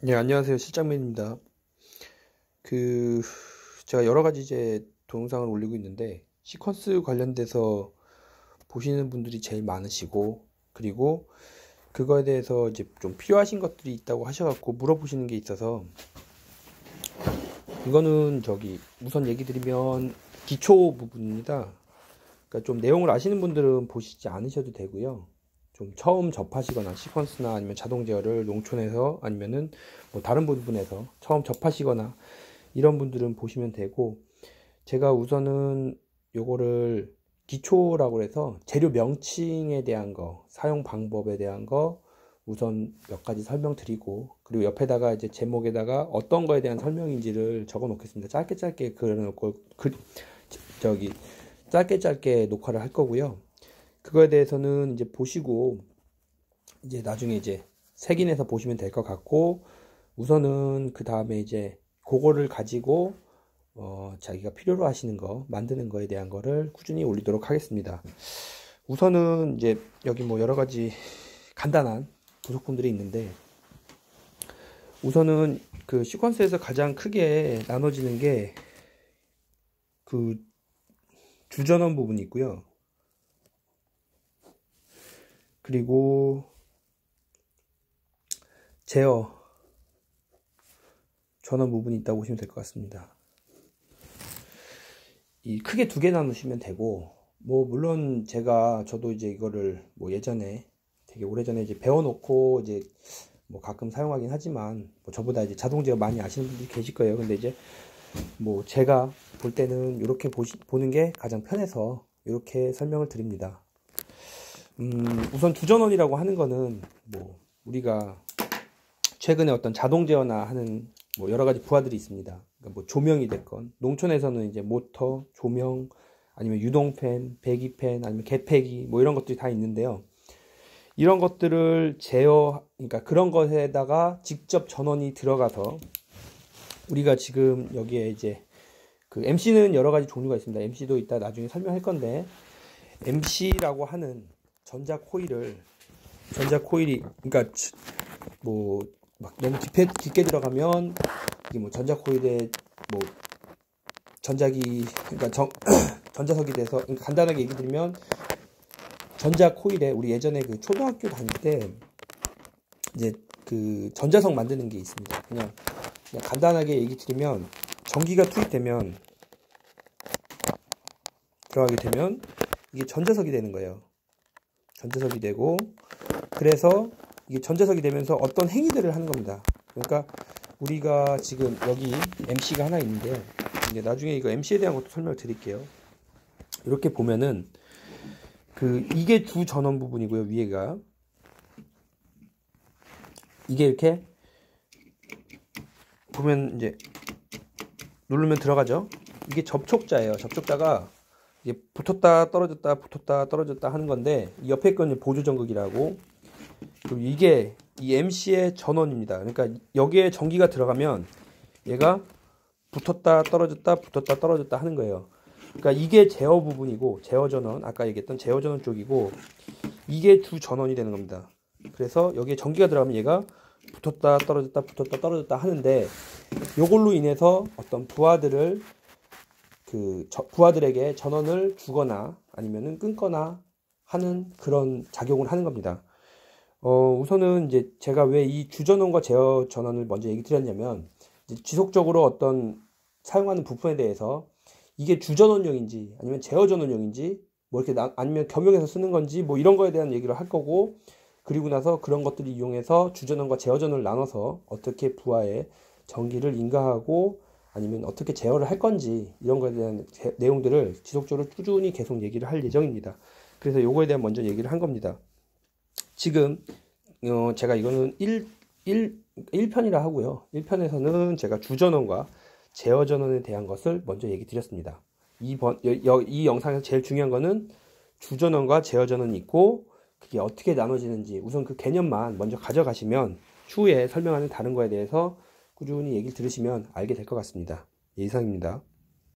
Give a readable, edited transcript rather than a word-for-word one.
네, 안녕하세요. 실장맨입니다. 그, 제가 여러 가지 이제 동영상을 올리고 있는데, 시퀀스 관련돼서 보시는 분들이 제일 많으시고, 그리고 그거에 대해서 이제 좀 필요하신 것들이 있다고 하셔갖고 물어보시는 게 있어서, 이거는 우선 얘기 드리면 기초 부분입니다. 그러니까 좀 내용을 아시는 분들은 보시지 않으셔도 되고요. 좀 처음 접하시거나 시퀀스나 아니면 자동 제어를 농촌에서 아니면은 뭐 다른 부분에서 처음 접하시거나 이런 분들은 보시면 되고, 제가 우선은 요거를 기초라고 해서 재료 명칭에 대한 거, 사용 방법에 대한 거 우선 몇 가지 설명드리고, 그리고 옆에다가 이제 제목에다가 어떤 거에 대한 설명인지를 적어 놓겠습니다. 짧게 짧게 그려놓고 저기 짧게 녹화를 할 거고요. 그거에 대해서는 이제 보시고 이제 나중에 이제 색인해서 보시면 될 것 같고, 우선은 그 다음에 이제 그거를 가지고 자기가 필요로 하시는 거 만드는 거에 대한 거를 꾸준히 올리도록 하겠습니다. 우선은 이제 여기 뭐 여러 가지 간단한 부속품들이 있는데, 우선은 그 시퀀스에서 가장 크게 나눠지는 게 그 주전원 부분이 있고요. 그리고 제어 전원 부분이 있다고 보시면 될 것 같습니다. 이 크게 두 개 나누시면 되고, 뭐 물론 저도 이제 이거를 뭐 예전에 되게 오래전에 이제 배워놓고 이제 뭐 가끔 사용하긴 하지만, 뭐 저보다 이제 자동 제어 많이 아시는 분들이 계실 거예요. 근데 이제 뭐 제가 볼 때는 이렇게 보는 게 가장 편해서 이렇게 설명을 드립니다. 우선 주전원이라고 하는 거는 뭐 우리가 최근에 어떤 자동 제어나 하는 뭐 여러 가지 부하들이 있습니다. 그러니까 뭐 조명이 됐건, 농촌에서는 이제 모터, 조명, 아니면 유동팬, 배기팬, 아니면 개폐기 뭐 이런 것들이 다 있는데요. 이런 것들을 그러니까 그런 것에다가 직접 전원이 들어가서 우리가 지금 여기에 이제 그 MC는 여러 가지 종류가 있습니다. MC도 이따 나중에 설명할 건데, MC라고 하는 전자 코일이 그러니까 뭐 막 너무 깊게 들어가면 이게 뭐 전자코일에 뭐 전자기 그러니까 전자석이 돼서, 그러니까 간단하게 얘기 드리면 전자코일에 우리 예전에 그 초등학교 다닐 때 이제 그 전자석 만드는 게 있습니다. 그냥 간단하게 얘기 드리면 전기가 투입되면 들어가게 되면 이게 전자석이 되는 거예요. 전자석이 되고, 그래서 이게 전자석이 되면서 어떤 행위들을 하는 겁니다. 그러니까 우리가 지금 여기 MC가 하나 있는데, 이제 나중에 이거 MC에 대한 것도 설명을 드릴게요. 이렇게 보면은 이게 주 전원 부분이고요. 위에가 이게 이렇게 보면 이제 누르면 들어가죠. 이게 접촉자예요. 접촉자가 이게 붙었다 떨어졌다 하는 건데, 이 옆에 건 보조 전극이라고. 그리고 이게 이 MC의 전원입니다. 그러니까 여기에 전기가 들어가면 얘가 붙었다 떨어졌다 하는 거예요. 그러니까 이게 제어 부분이고, 제어 전원, 아까 얘기했던 제어 전원 쪽이고, 이게 주 전원이 되는 겁니다. 그래서 여기에 전기가 들어가면 얘가 붙었다 떨어졌다 하는데, 요걸로 인해서 어떤 부하들에게 전원을 주거나 아니면은 끊거나 하는 그런 작용을 하는 겁니다. 우선은 이제 제가 왜 이 주전원과 제어 전원을 먼저 얘기 드렸냐면, 지속적으로 어떤 사용하는 부품에 대해서 이게 주전원용인지 아니면 제어 전원용인지, 뭐 이렇게 아니면 겸용해서 쓰는 건지 뭐 이런 거에 대한 얘기를 할 거고, 그리고 나서 그런 것들을 이용해서 주전원과 제어 전원을 나눠서 어떻게 부하에 전기를 인가하고 아니면 어떻게 제어를 할 건지, 이런 거에 대한 내용들을 지속적으로 꾸준히 계속 얘기를 할 예정입니다. 그래서 요거에 대한 먼저 얘기를 한 겁니다. 지금 제가 이거는 1편이라 하고요. 1편에서는 제가 주전원과 제어 전원에 대한 것을 먼저 얘기 드렸습니다. 이 영상에서 제일 중요한 거는 주전원과 제어 전원이 있고, 그게 어떻게 나눠지는지 우선 그 개념만 먼저 가져가시면 추후에 설명하는 다른 거에 대해서 꾸준히 얘기를 들으시면 알게 될 것 같습니다. 예, 이상입니다.